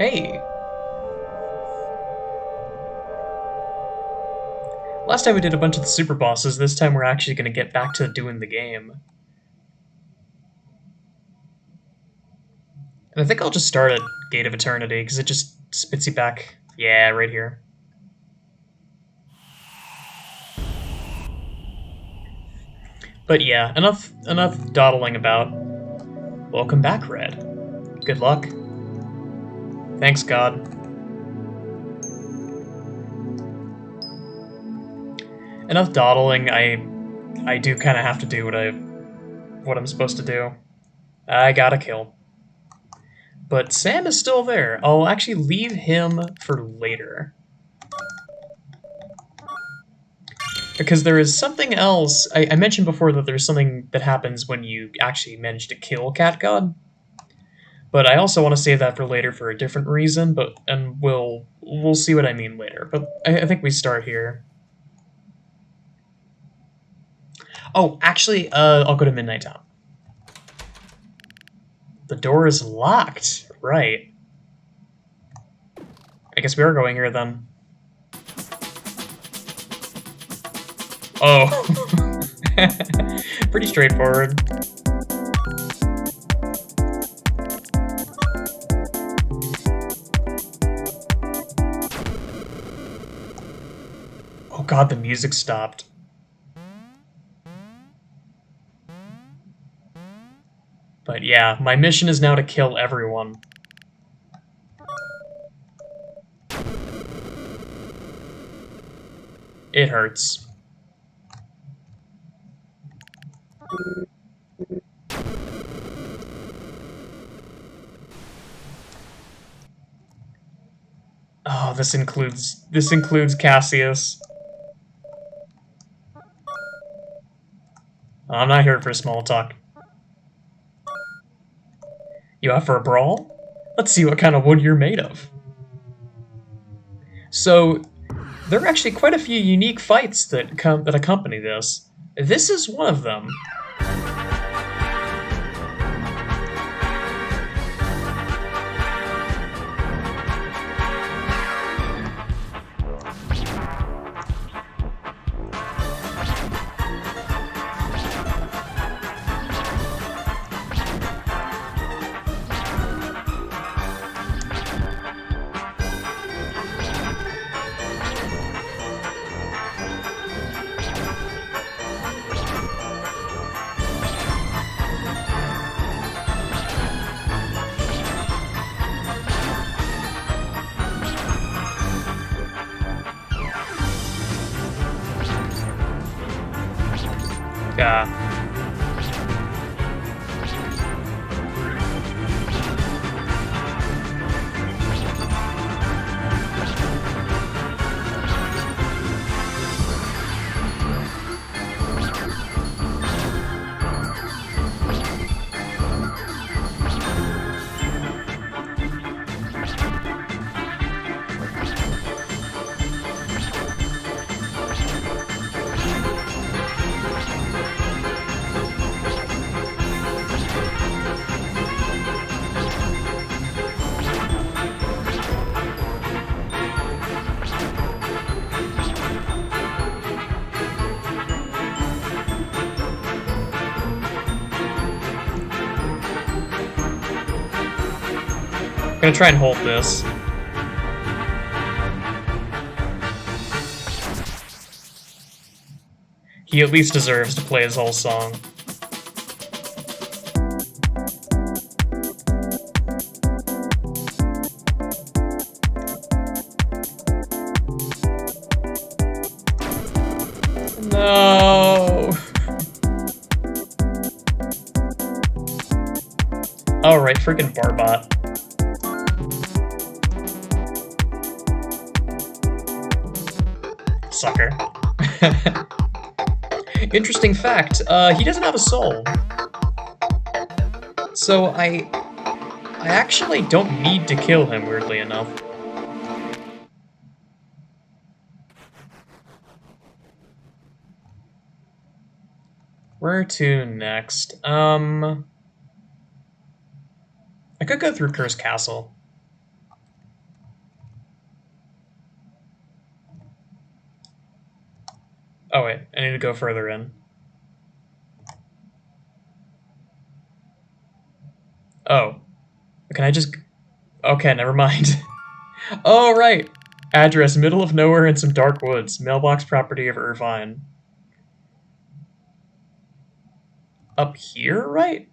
Hey! Last time we did a bunch of the super bosses, this time we're actually going to get back to doing the game. And I think I'll just start at Gate of Eternity, because it just spits you back. Yeah, right here. But yeah, enough dawdling about. Welcome back, Red. Good luck. Thanks, God. Enough dawdling, I do kind of have to do what I'm supposed to do. I gotta kill. But Sam is still there. I'll actually leave him for later. Because there is something else. I mentioned before that there's something that happens when you actually manage to kill Cat God. But I also want to save that for later for a different reason, and we'll see what I mean later. But I think we start here. Oh, actually, I'll go to Midnight Town. The door is locked. Right. I guess we are going here then. Oh. Pretty straightforward. Oh god, the music stopped. But yeah, my mission is now to kill everyone. It hurts. Oh, this includes Cassius. I'm not here for small talk. You out for a brawl? Let's see what kind of wood you're made of. So, there are actually quite a few unique fights that accompany this. This is one of them. Yeah. I'm gonna try and hold this. He at least deserves to play his whole song. No. Alright, freaking Barbot. Sucker. Interesting fact, he doesn't have a soul. So I actually don't need to kill him, weirdly enough. Where to next? I could go through Cursed Castle. Oh wait, I need to go further in. Oh. Can I just... Okay, never mind. Oh, right! Address, middle of nowhere in some dark woods. Mailbox property of Irvine. Up here, right?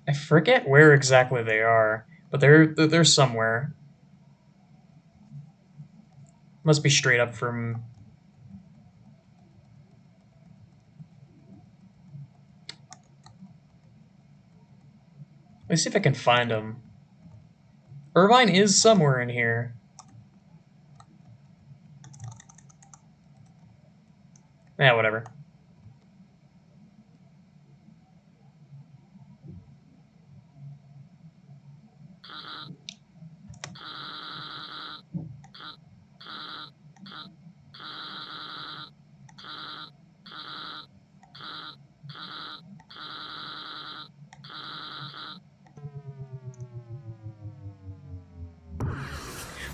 I forget where exactly they are, but they're somewhere. Must be straight up from... Let me see if I can find them. Irvine is somewhere in here. Yeah, whatever.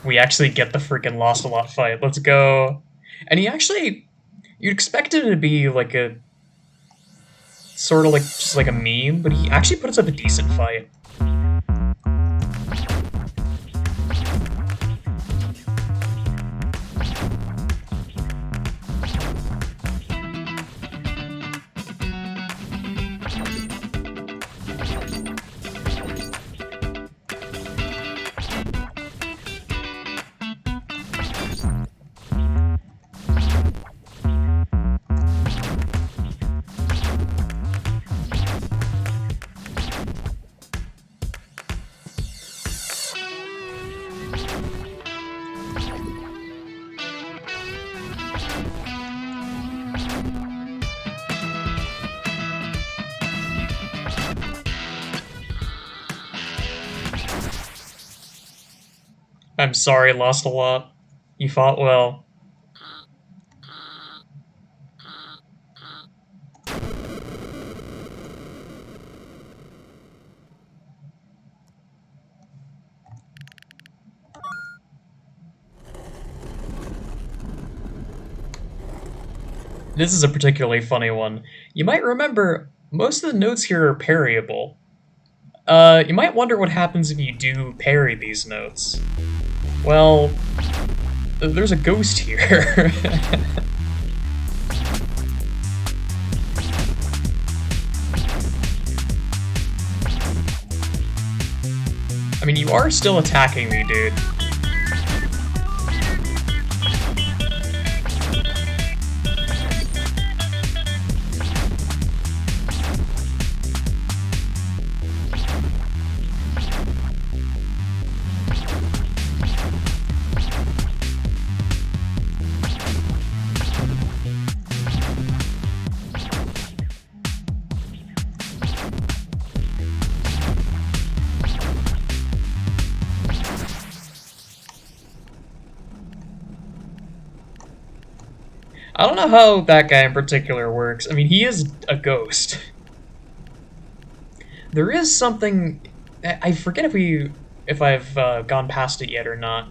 We actually get the freaking Lost a Lot fight. Let's go. And he actually... You'd expect him to be like a... Sort of like, just like a meme, but he actually puts up a decent fight. I'm sorry, Lost a Lot. You fought well. This is a particularly funny one. You might remember, most of the notes here are parryable. You might wonder what happens if you do parry these notes. Well, there's a ghost here. I mean, you are still attacking me, dude. I don't know how that guy in particular works. I mean, he is a ghost. There is something... I forget if I've gone past it yet or not.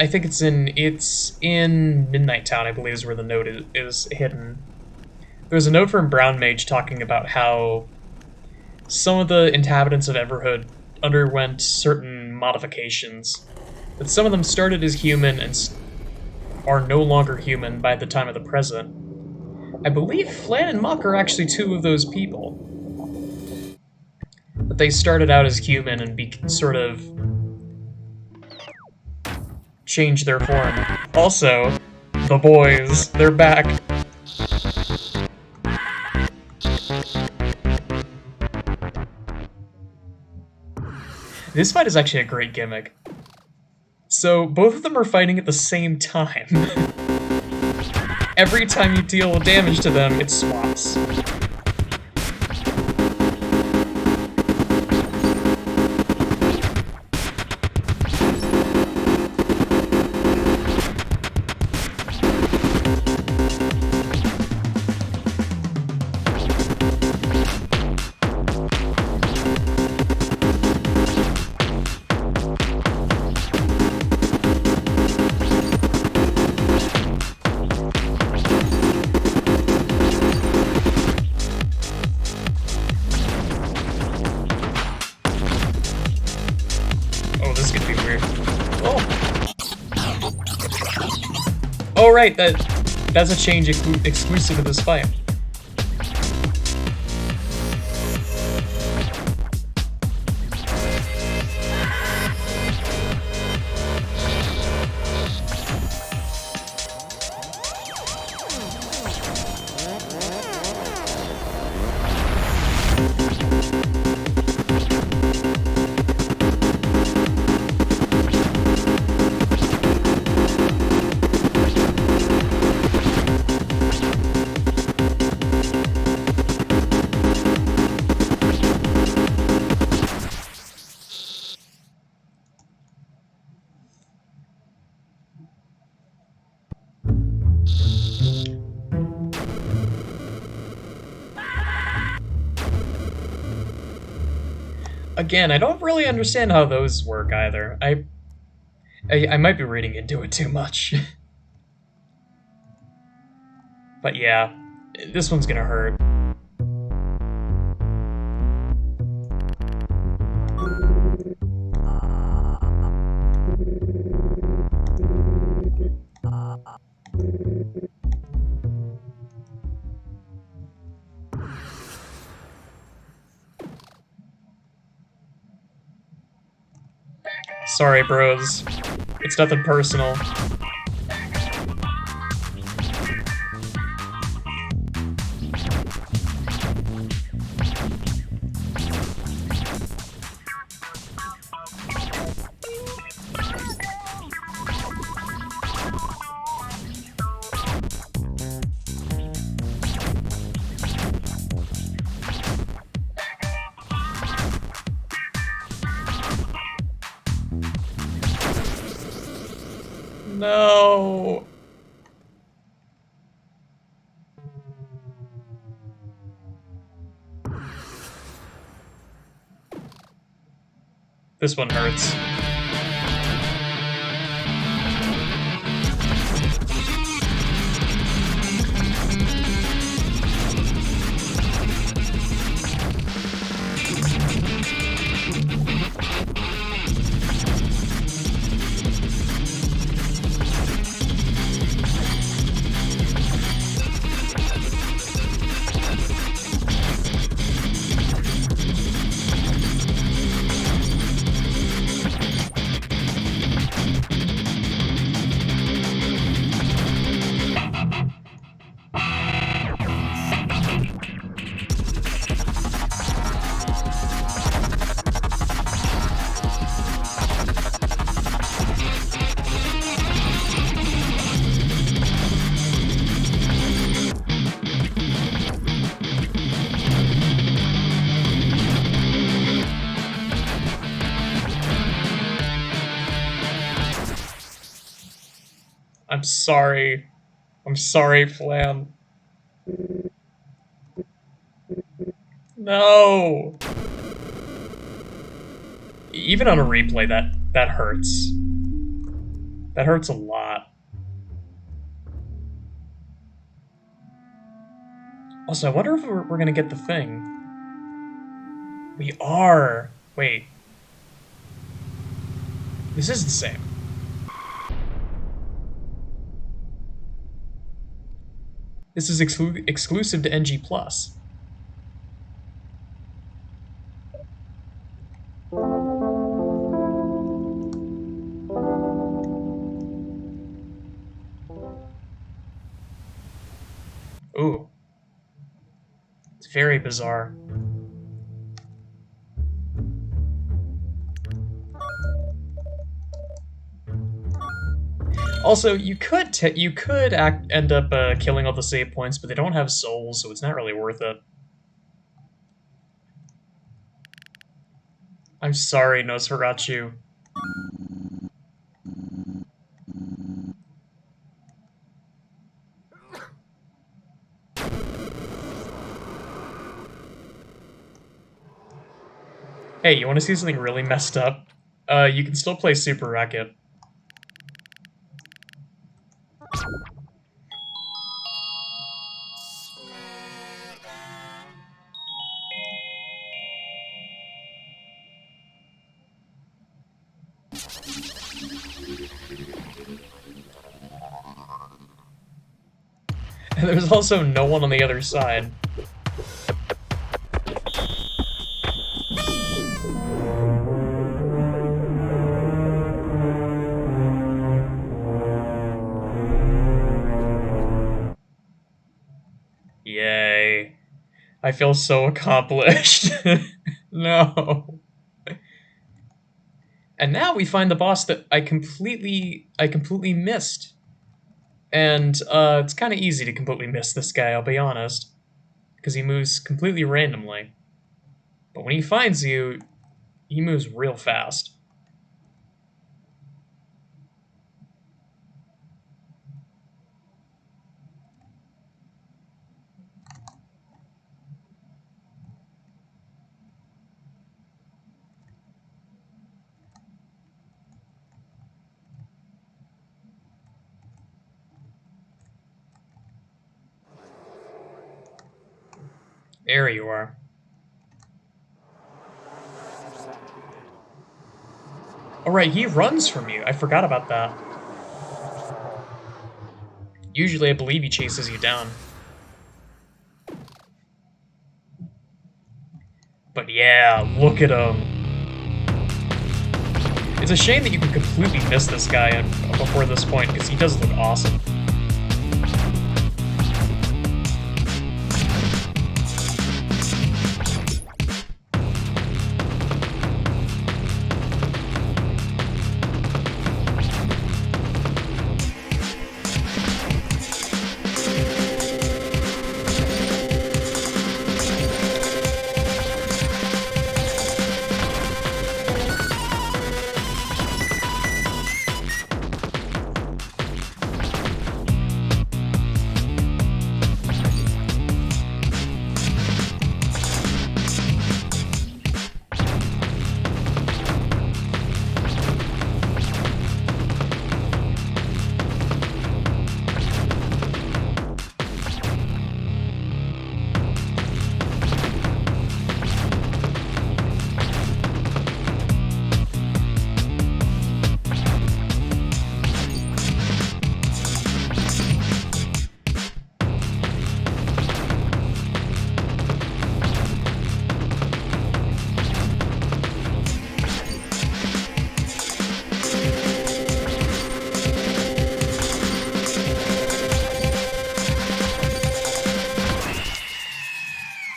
I think it's in Midnight Town, I believe, is where the note is hidden. There's a note from Brown Mage talking about how some of the inhabitants of Everhood underwent certain modifications. That some of them started as human and are no longer human by the time of the present. I believe Flan and Mock are actually two of those people. But they started out as human and sort of changed their form. Also, the boys, they're back. This fight is actually a great gimmick. So, both of them are fighting at the same time. Every time you deal damage to them, it swaps. right, that's a change exclusive to this fight. Again, I don't really understand how those work either. I might be reading into it too much. But yeah, this one's gonna hurt. Sorry, bros. It's nothing personal. No. This one hurts. I'm sorry. I'm sorry, Flam. No! Even on a replay, that hurts. That hurts a lot. Also, I wonder if we're gonna get the thing. We are! Wait. This is the same. This is exclusive to NG+. Ooh. It's very bizarre. Also, you could end up killing all the save points, but they don't have souls, so it's not really worth it. I'm sorry, Nosferatu. Hey, you want to see something really messed up? You can still play Super Racket. There's also no one on the other side. Yay. I feel so accomplished. No. And now we find the boss that I completely missed. And it's kind of easy to completely miss this guy, I'll be honest, because he moves completely randomly. But when he finds you, he moves real fast. There you are. Alright, he runs from you. I forgot about that. Usually I believe he chases you down. But yeah, look at him. It's a shame that you can completely miss this guy before this point, because he does look awesome.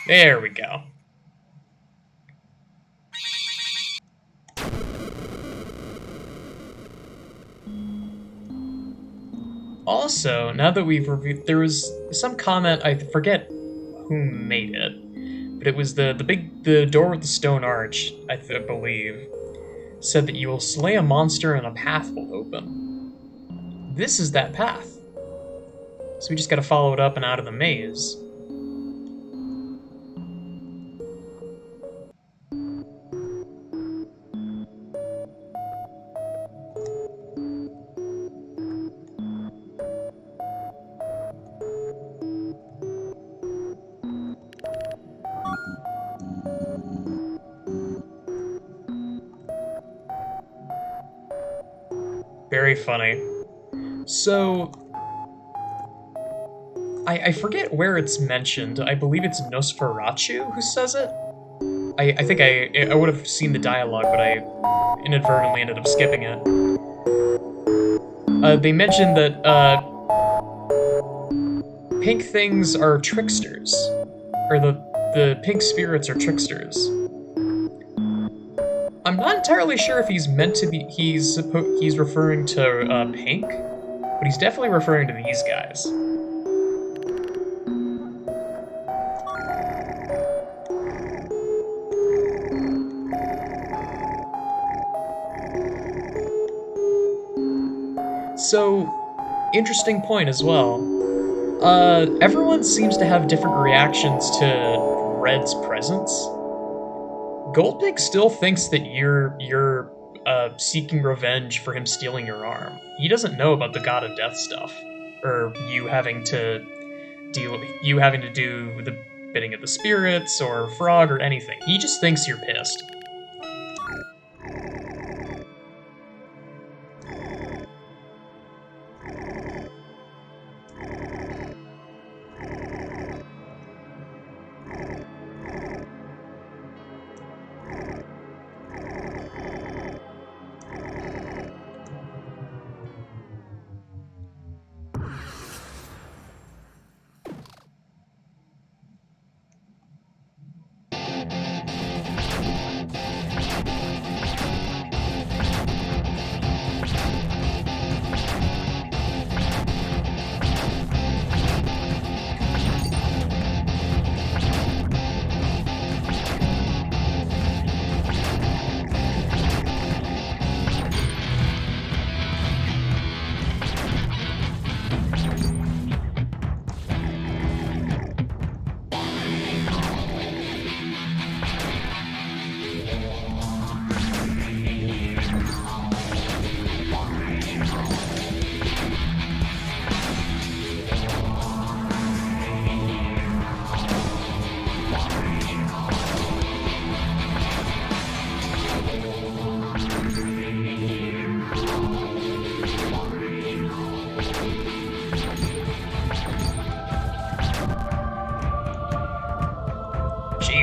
There we go. Also, now that we've reviewed, there was some comment, I forget who made it, but it was the door with the stone arch, I believe, said that you will slay a monster and a path will open. This is that path. So we just gotta follow it up and out of the maze. Very funny. So, I forget where it's mentioned. I believe it's Nosferatu who says it. I think I would have seen the dialogue, but I inadvertently ended up skipping it. They mentioned that pink things are tricksters, or the pink spirits are tricksters. I'm not entirely sure if he's meant to be. He's referring to pink, but he's definitely referring to these guys. So, interesting point as well. Everyone seems to have different reactions to Red's presence. Goldpig still thinks that you're seeking revenge for him stealing your arm. He doesn't know about the God of Death stuff, or you having to do the bidding of the spirits or Frog or anything. He just thinks you're pissed.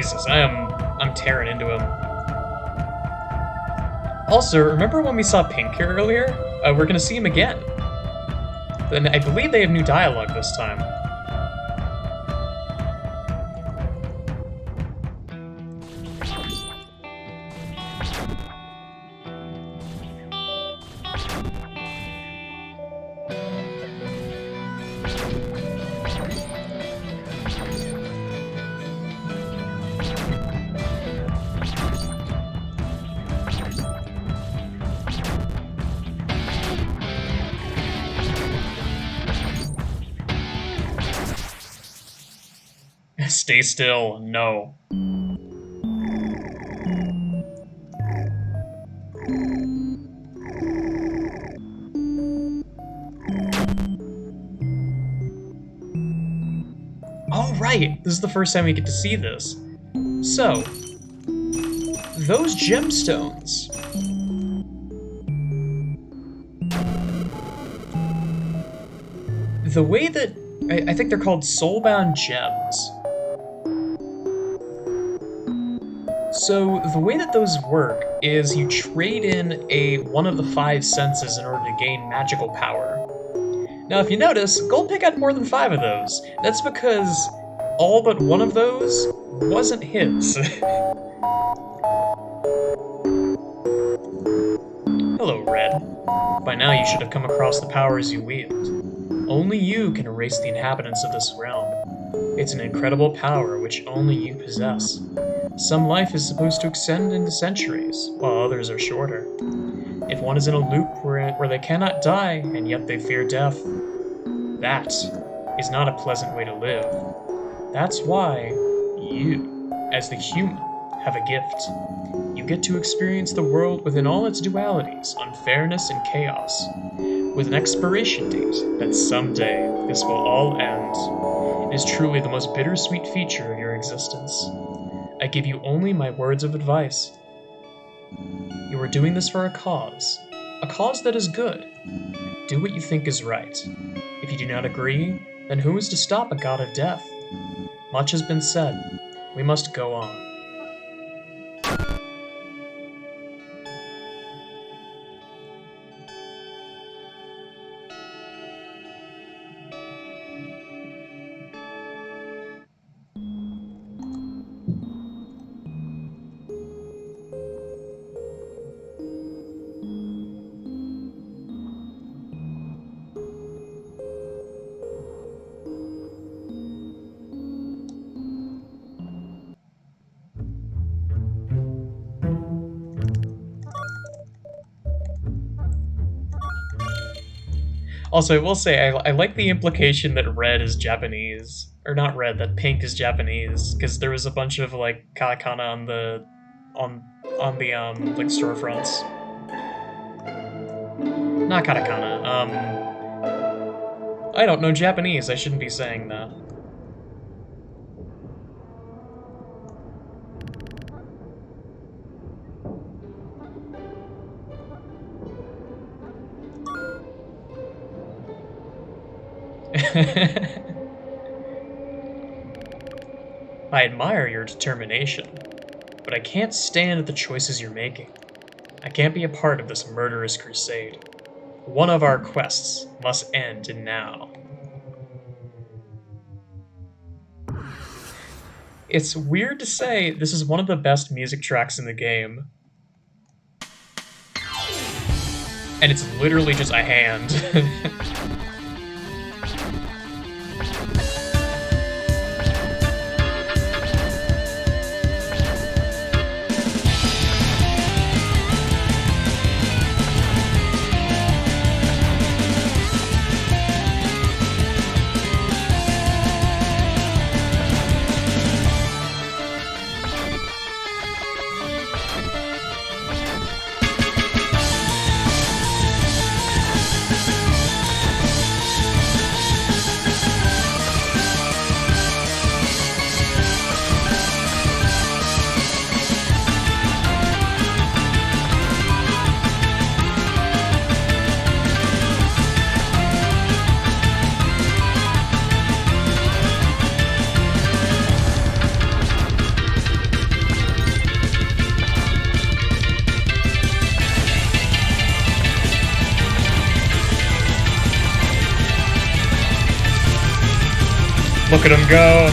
Jesus, I'm tearing into him. Also, remember when we saw Pink here earlier? We're gonna see him again. And I believe they have new dialogue this time. Stay still, no. Oh, right! This is the first time we get to see this. So, those gemstones. The way that... I think they're called soulbound gems. So, the way that those work is you trade in one of the 5 senses in order to gain magical power. Now, if you notice, Goldpig had more than 5 of those. That's because all but one of those wasn't his. Hello, Red. By now you should have come across the powers you wield. Only you can erase the inhabitants of this realm. It's an incredible power which only you possess. Some life is supposed to extend into centuries, while others are shorter. If one is in a loop where they cannot die, and yet they fear death, that is not a pleasant way to live. That's why you, as the human, have a gift. You get to experience the world within all its dualities, unfairness, and chaos, with an expiration date that someday this will all end. It is truly the most bittersweet feature of your existence. I give you only my words of advice. You are doing this for a cause that is good. Do what you think is right. If you do not agree, then who is to stop a god of death? Much has been said. We must go on. Also, I will say, I like the implication that Red is Japanese. Or not Red, that Pink is Japanese. Because there was a bunch of, like, katakana on the... on the, like, storefronts. Not katakana, I don't know Japanese, I shouldn't be saying that. I admire your determination, but I can't stand the choices you're making. I can't be a part of this murderous crusade. One of our quests must end now. It's weird to say this is one of the best music tracks in the game. And it's literally just a hand. Look at him go!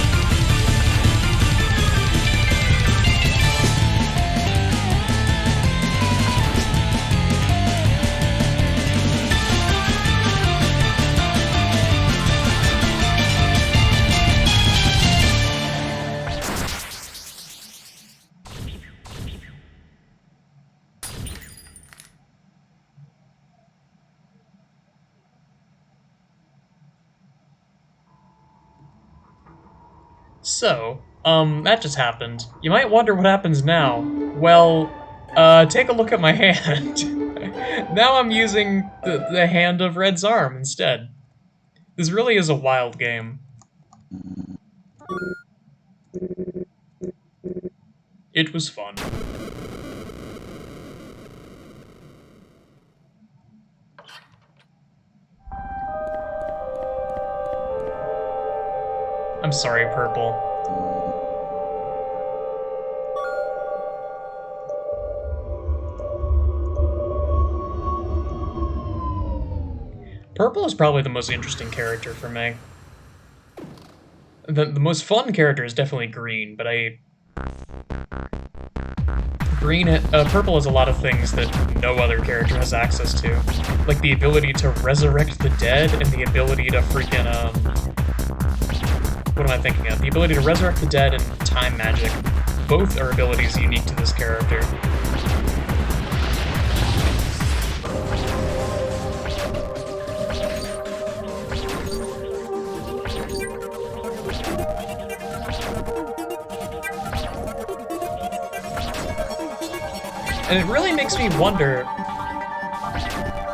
So, that just happened. You might wonder what happens now. Well, take a look at my hand. Now I'm using the hand of Red's arm instead. This really is a wild game. It was fun. I'm sorry, Purple. Purple is probably the most interesting character for me. The most fun character is definitely Green, but Purple has a lot of things that no other character has access to. Like the ability to resurrect the dead and the ability to freaking, what am I thinking of? The ability to resurrect the dead and time magic. Both are abilities unique to this character. And it really makes me wonder,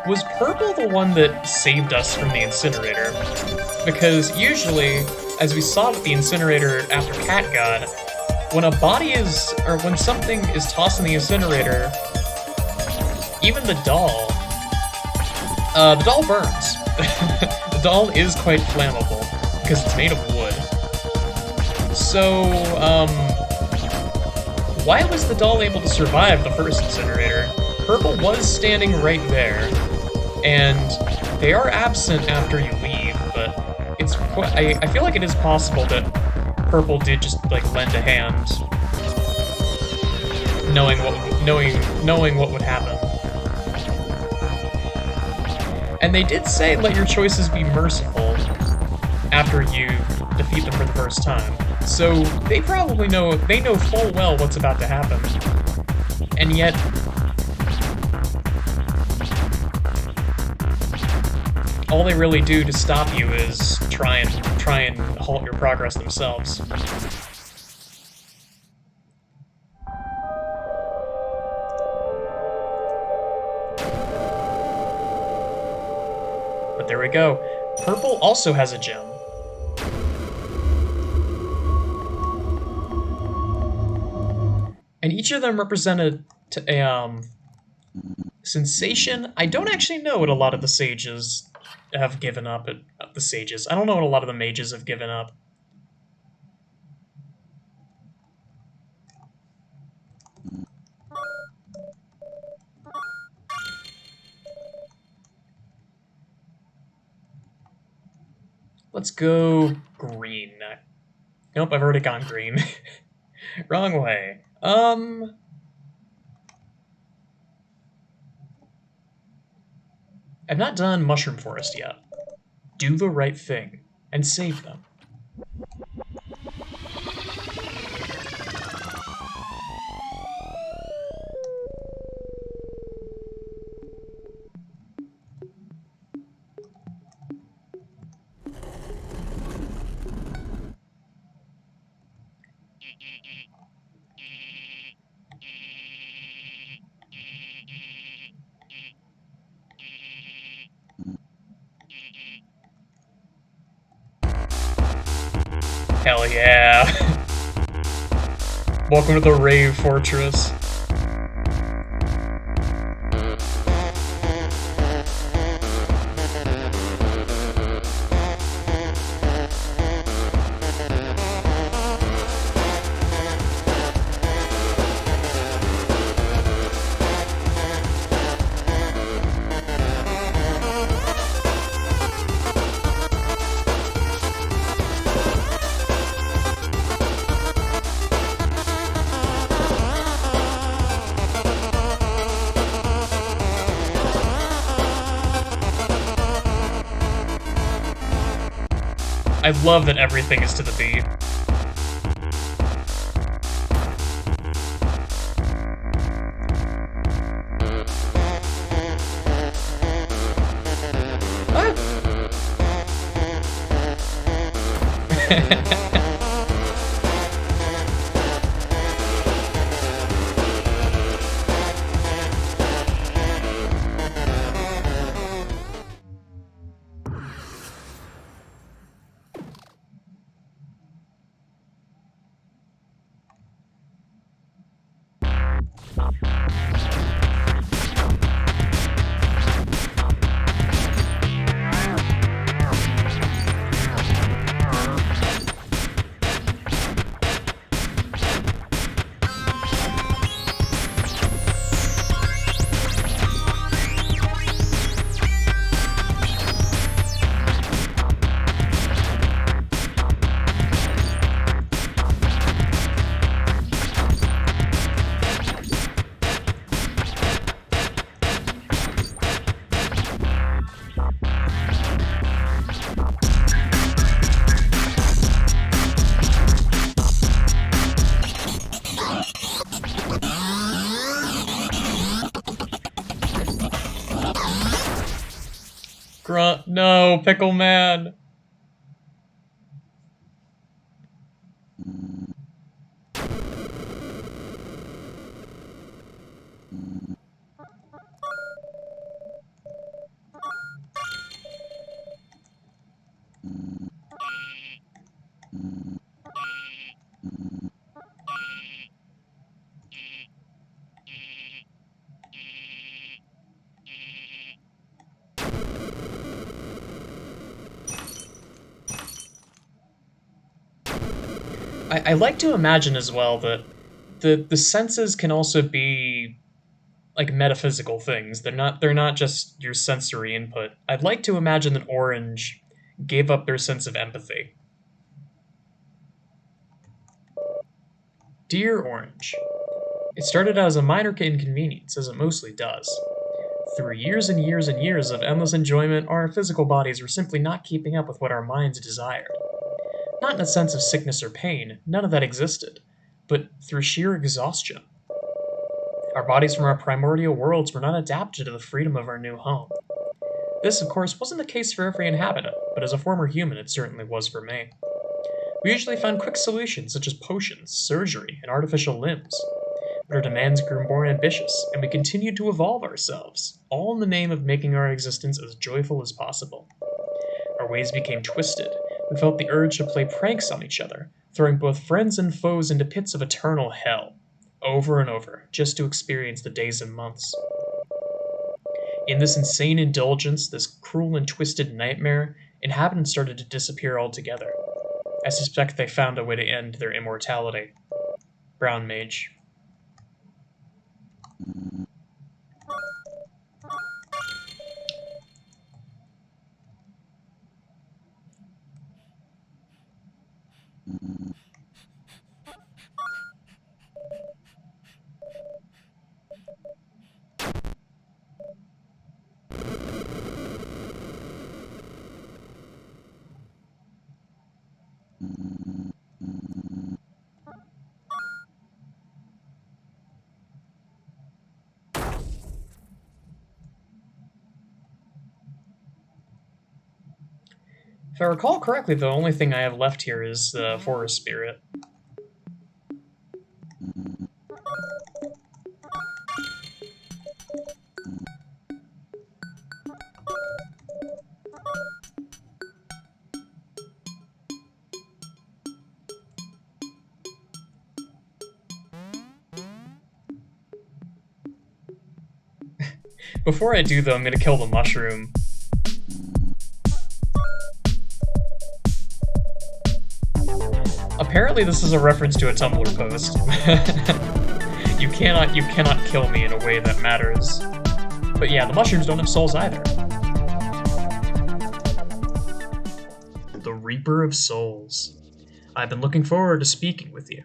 was Purple the one that saved us from the incinerator? Because usually, as we saw with the incinerator after Cat God, when a body is, or when something is tossed in the incinerator, even the doll burns. The doll is quite flammable, because it's made of wood. So, why was the doll able to survive the first incinerator? Purple was standing right there, and they are absent after you leave, but it's quite, I feel like it is possible that Purple did just, like, lend a hand, knowing what would happen. And they did say, let your choices be merciful after you defeat them for the first time. So they probably know full well what's about to happen. And yet, all they really do to stop you is try and halt your progress themselves. But there we go. Purple also has a gem. And each of them represented a sensation. I don't actually know what a lot of the sages have given up. The sages. I don't know what a lot of the mages have given up. Let's go green. Nope, I've already gone green. Wrong way. I've not done Mushroom Forest yet. Do the right thing and save them. Hell yeah. Welcome to the Rave Fortress. I love that everything is to the beat. Grunt, no, Pickle Man. I like to imagine as well that the senses can also be like metaphysical things. They're not just your sensory input. I'd like to imagine that Orange gave up their sense of empathy. Dear Orange, it started out as a minor inconvenience, as it mostly does. Through years and years and years of endless enjoyment, our physical bodies were simply not keeping up with what our minds desired. Not in a sense of sickness or pain, none of that existed, but through sheer exhaustion. Our bodies from our primordial worlds were not adapted to the freedom of our new home. This, of course, wasn't the case for every inhabitant, but as a former human, it certainly was for me. We usually found quick solutions such as potions, surgery, and artificial limbs. But our demands grew more ambitious, and we continued to evolve ourselves, all in the name of making our existence as joyful as possible. Our ways became twisted. We felt the urge to play pranks on each other, throwing both friends and foes into pits of eternal hell, over and over, just to experience the days and months. In this insane indulgence, this cruel and twisted nightmare, inhabitants started to disappear altogether. I suspect they found a way to end their immortality. Brown Mage. If I recall correctly, the only thing I have left here is the Forest Spirit. Before I do, though, I'm gonna kill the mushroom. Apparently, this is a reference to a Tumblr post. You cannot kill me in a way that matters. But yeah, the mushrooms don't have souls either. The Reaper of Souls. I've been looking forward to speaking with you.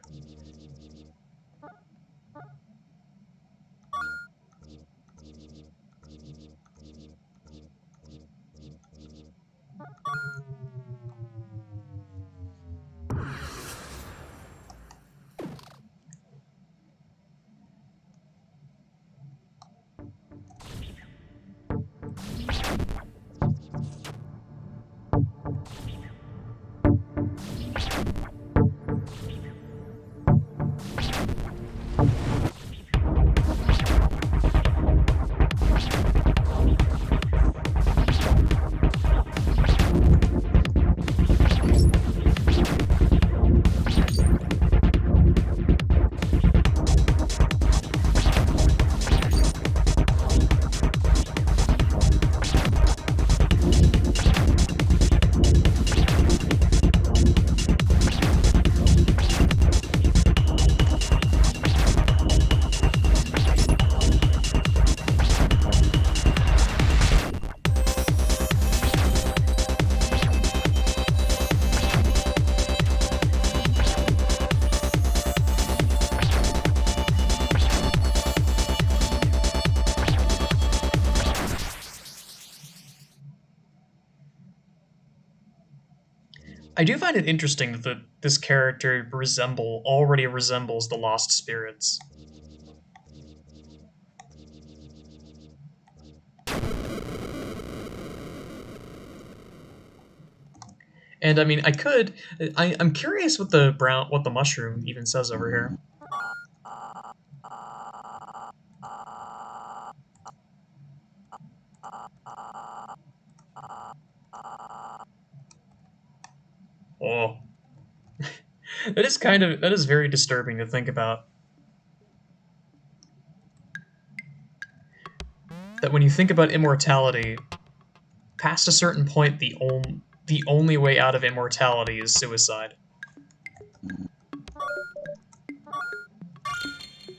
do find it interesting that this character already resembles the lost spirits. And I mean, I'm curious what the mushroom even says over here. Oh, that is very disturbing to think about. That when you think about immortality, past a certain point, the only way out of immortality is suicide.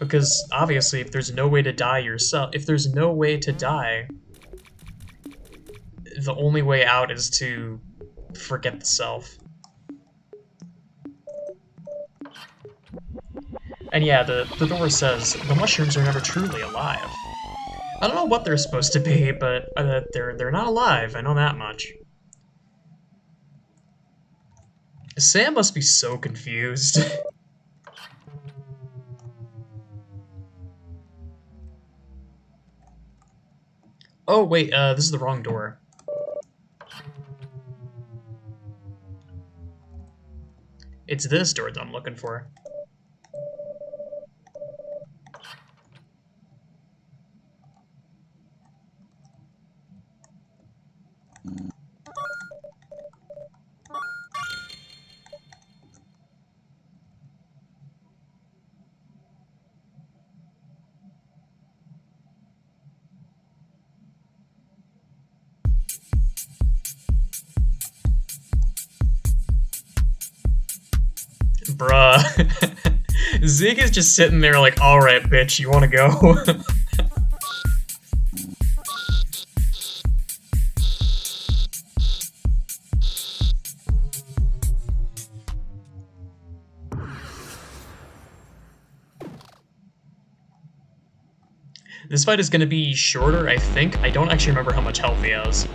Because obviously, if there's no way to die yourself, if there's no way to die, the only way out is to forget the self. And yeah, the door says, the mushrooms are never truly alive. I don't know what they're supposed to be, but they're not alive, I know that much. Sam must be so confused. Oh, wait, this is the wrong door. It's this door that I'm looking for. Bruh. Zig is just sitting there like, alright, bitch, you wanna go? This fight is gonna be shorter, I think. I don't actually remember how much health he has.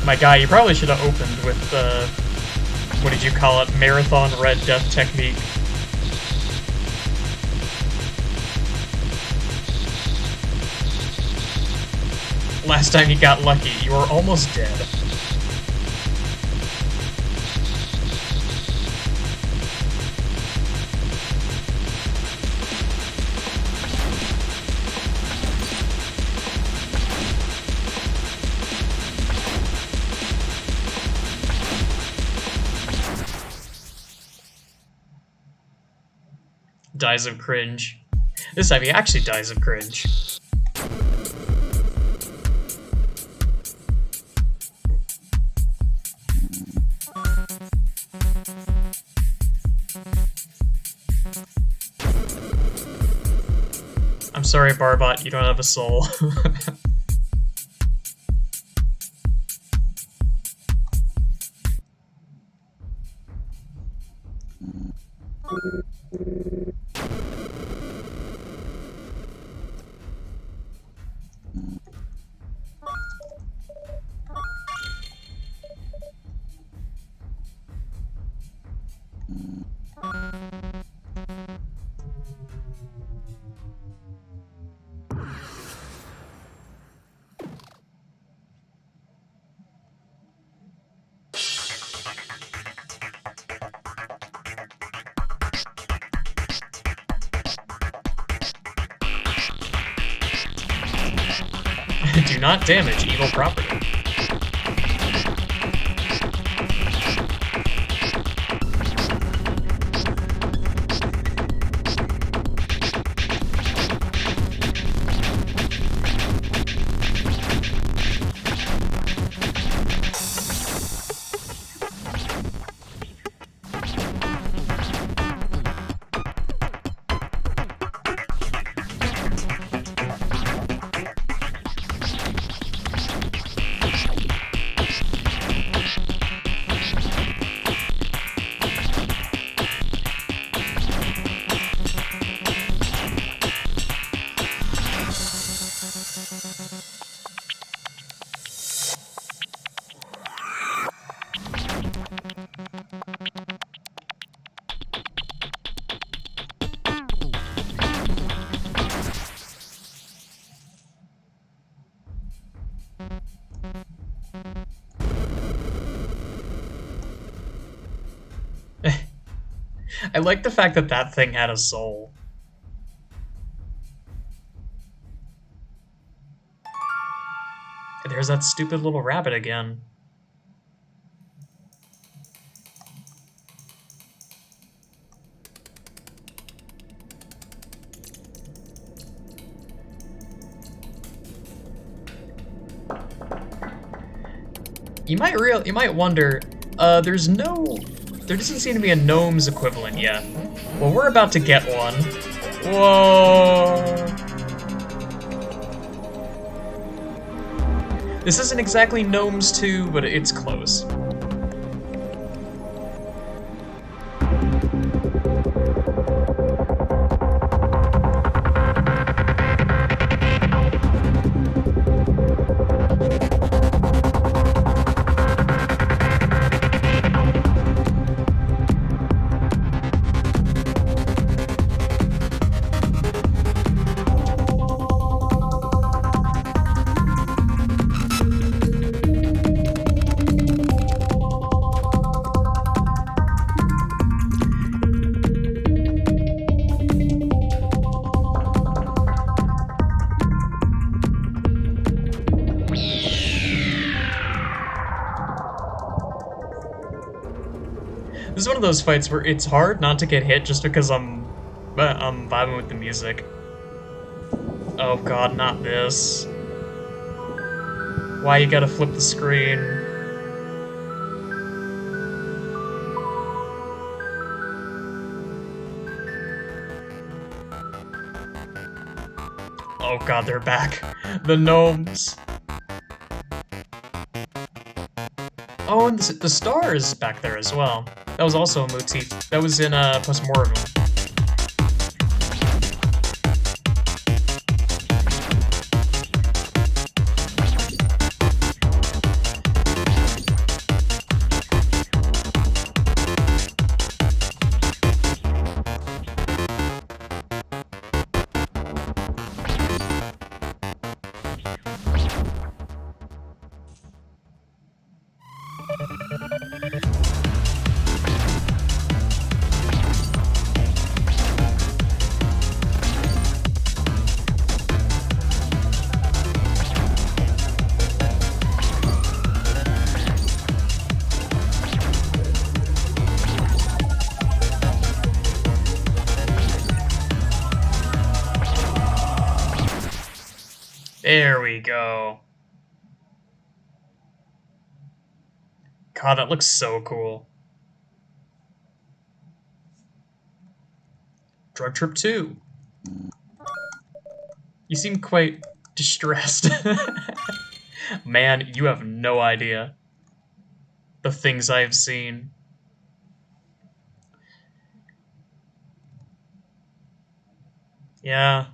My guy, you probably should have opened with the, what did you call it, Marathon Red Death technique. Last time you got lucky, you were almost dead. Dies of cringe. This time he actually dies of cringe. I'm sorry, Barbot, you don't have a soul. Do not damage evil property. I like the fact that that thing had a soul. There's that stupid little rabbit again. You might wonder, there doesn't seem to be a gnome's equivalent yet. Well, we're about to get one. Whoa! This isn't exactly Gnomes 2, but it's close. This is one of those fights where it's hard not to get hit just because I'm vibing with the music. Oh god, not this. Why you gotta flip the screen? Oh god, they're back. The gnomes. Oh, and the star is back there as well. That was also a motif. That was in Postmortem. There we go. God, that looks so cool. Drug Trip 2. You seem quite distressed. Man, you have no idea the things I've seen. Yeah,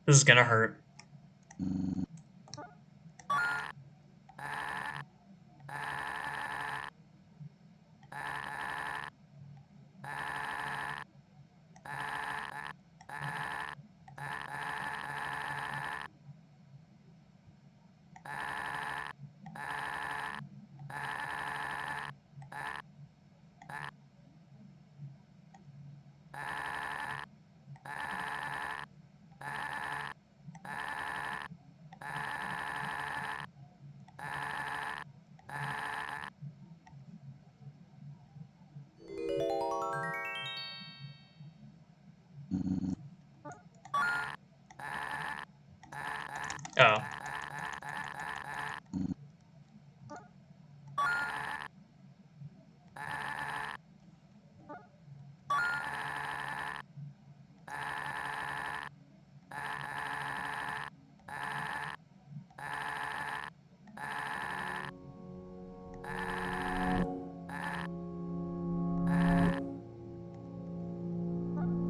this is gonna hurt. Oh.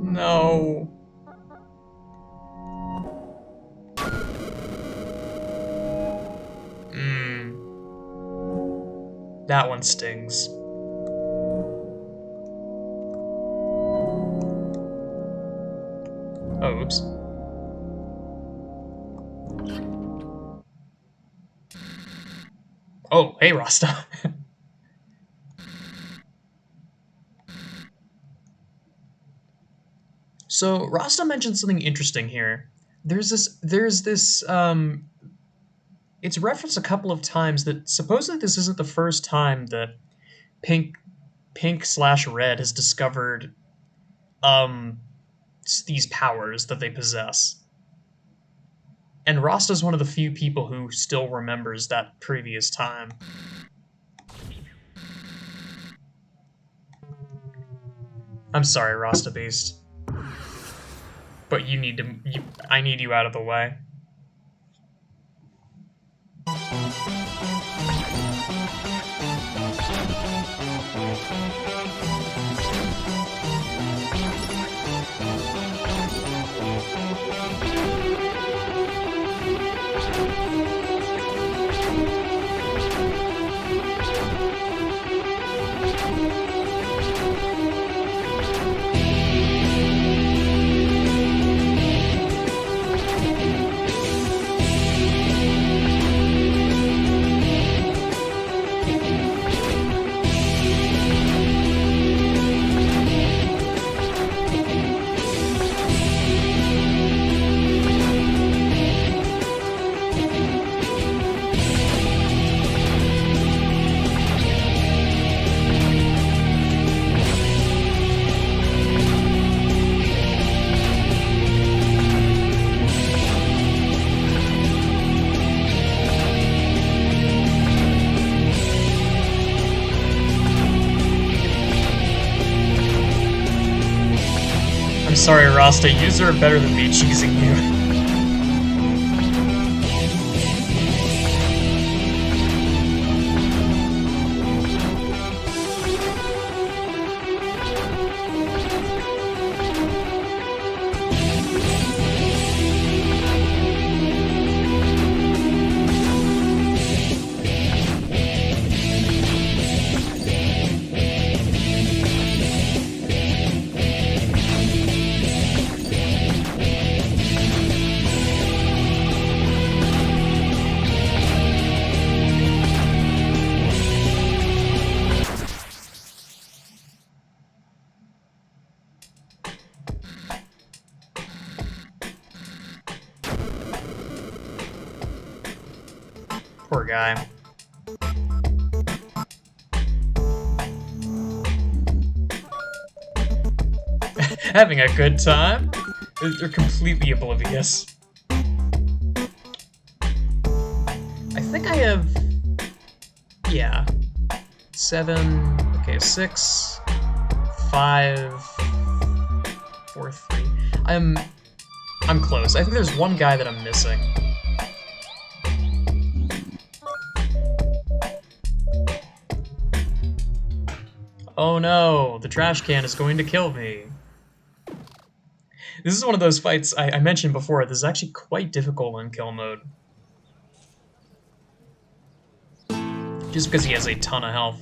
No. That one stings. Oh, oops. Oh, hey, Rasta. So, Rasta mentioned something interesting here. It's referenced a couple of times that supposedly this isn't the first time that Pink/Red has discovered, um, these powers that they possess. And Rasta's one of the few people who still remembers that previous time. I'm sorry, Rasta Beast. But I need you out of the way. I'm sorry, Rasta, yous are better than me cheesing you. Poor guy. Having a good time? They're completely oblivious. think I have... yeah. 7... okay, 6... 5... 4, 3... I'm close. I think there's one guy that I'm missing. Oh no, the trash can is going to kill me. This is one of those fights I mentioned before. This is actually quite difficult in kill mode. Just because he has a ton of health.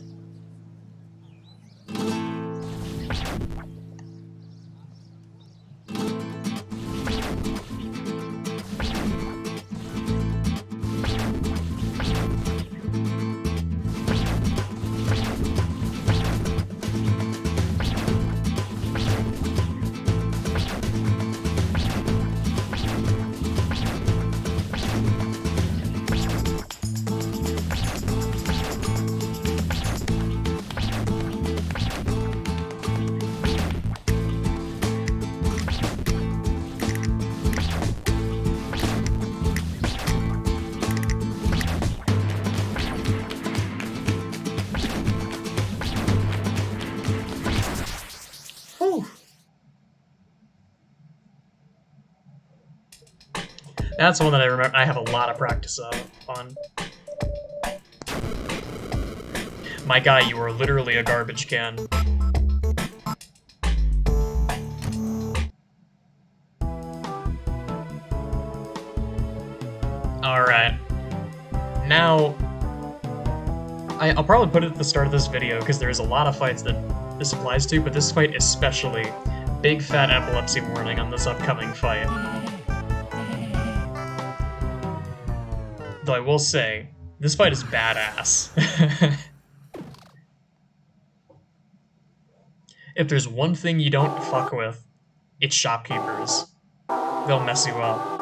That's one that I remember I have a lot of practice on. My guy, you are literally a garbage can. Alright. Now, I'll probably put it at the start of this video because there's a lot of fights that this applies to, but this fight especially. Big fat epilepsy warning on this upcoming fight. Though I will say, this fight is badass. If there's one thing you don't fuck with, it's shopkeepers. They'll mess you up.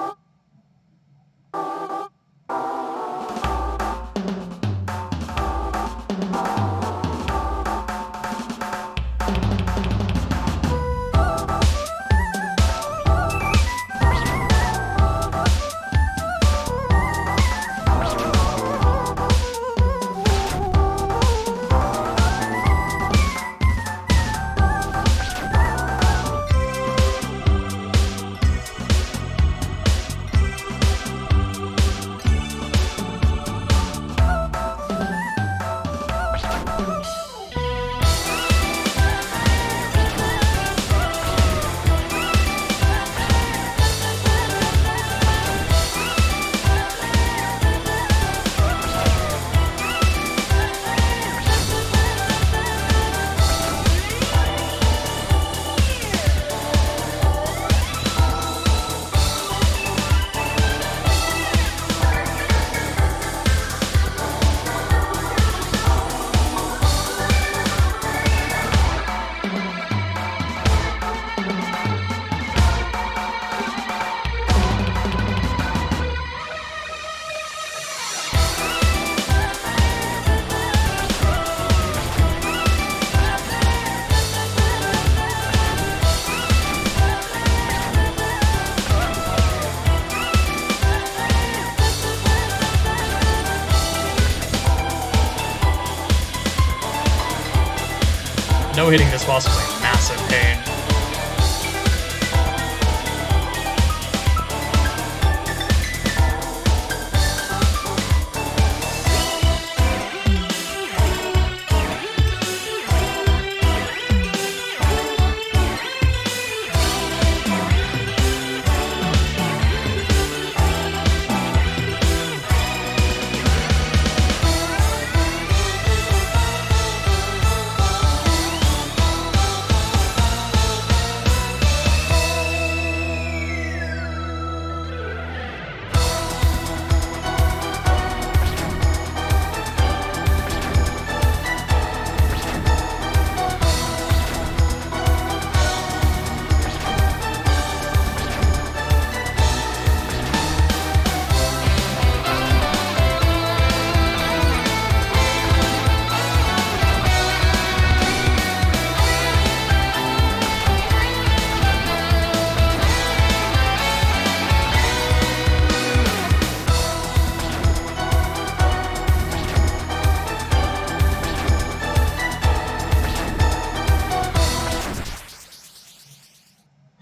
No hitting this boss was a massive pain.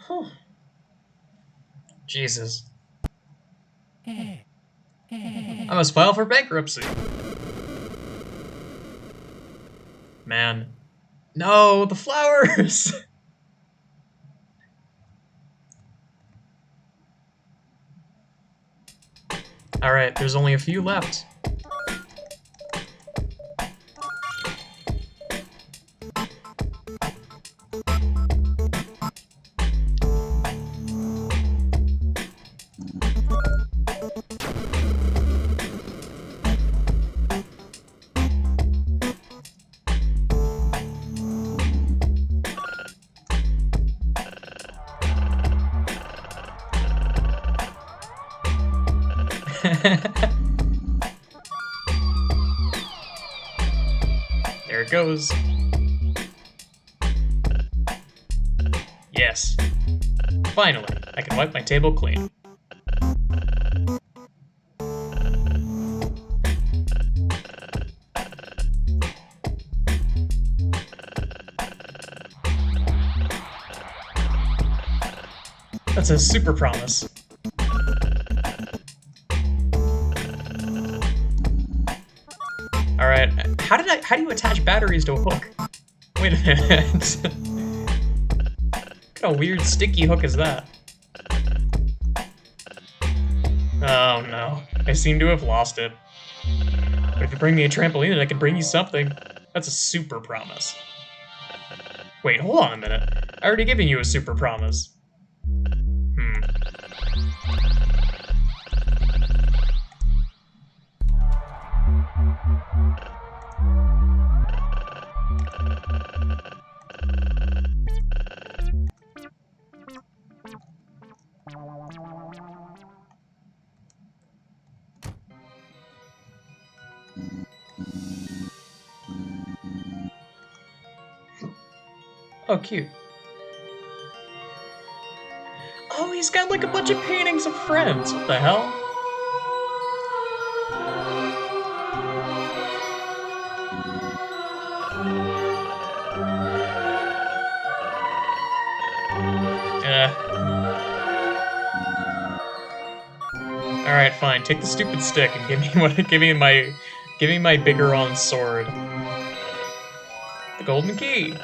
Huh. Jesus. I must file for bankruptcy. Man. No, the flowers! Alright, there's only a few left. There it goes. Yes. Finally, I can wipe my table clean. That's a super promise. Alright, how do you attach batteries to a hook? Wait a minute. What kind of weird sticky hook is that? Oh no, I seem to have lost it. But if you bring me a trampoline, then I can bring you something. That's a super promise. Wait, hold on a minute. I already given you a super promise. Oh, cute. Oh, he's got like a bunch of paintings of friends. What the hell? Alright, fine. Take the stupid stick and give me my bigger-on sword. The golden key.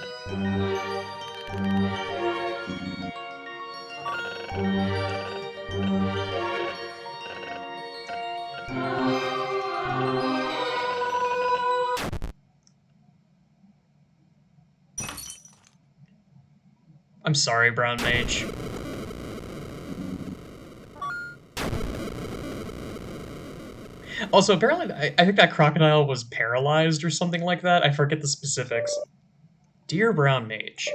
I'm sorry, Brown Mage. Also, apparently, I think that crocodile was paralyzed or something like that. I forget the specifics. Dear Brown Mage,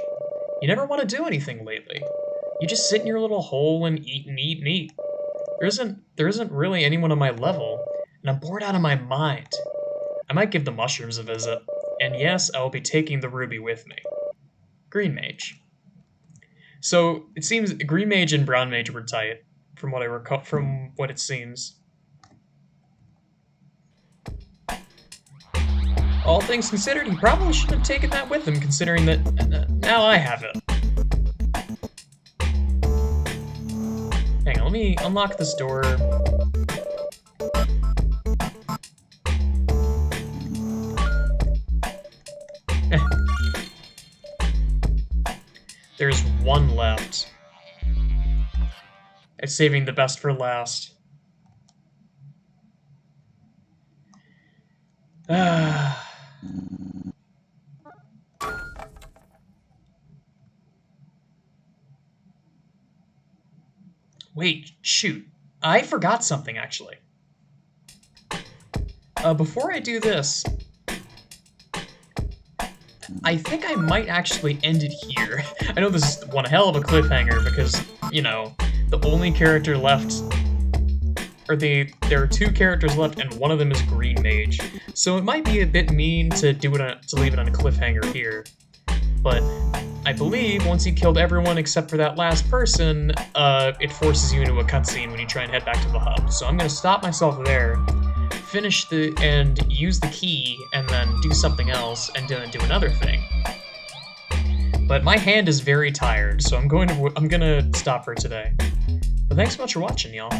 you never want to do anything lately. You just sit in your little hole and eat and eat and eat. There isn't really anyone on my level, and I'm bored out of my mind. I might give the mushrooms a visit, and yes, I will be taking the ruby with me. Green Mage. So it seems Green Mage and Brown Mage were tight, from what I recall, from what it seems. All things considered, he probably shouldn't have taken that with him, considering that now I have it. Hang on, let me unlock this door. There's one left. I'm saving the best for last. Wait, shoot. I forgot something, actually. Before I do this, I think I might actually end it here. I know this is one hell of a cliffhanger because, you know, the only character left, or there are two characters left and one of them is Green Mage. So it might be a bit mean to leave it on a cliffhanger here. But I believe once you killed everyone except for that last person, it forces you into a cutscene when you try and head back to the hub. So I'm gonna stop myself there, and use the key, and then do something else, and then do another thing. But my hand is very tired, so I'm gonna stop for today. But thanks so much for watching, y'all.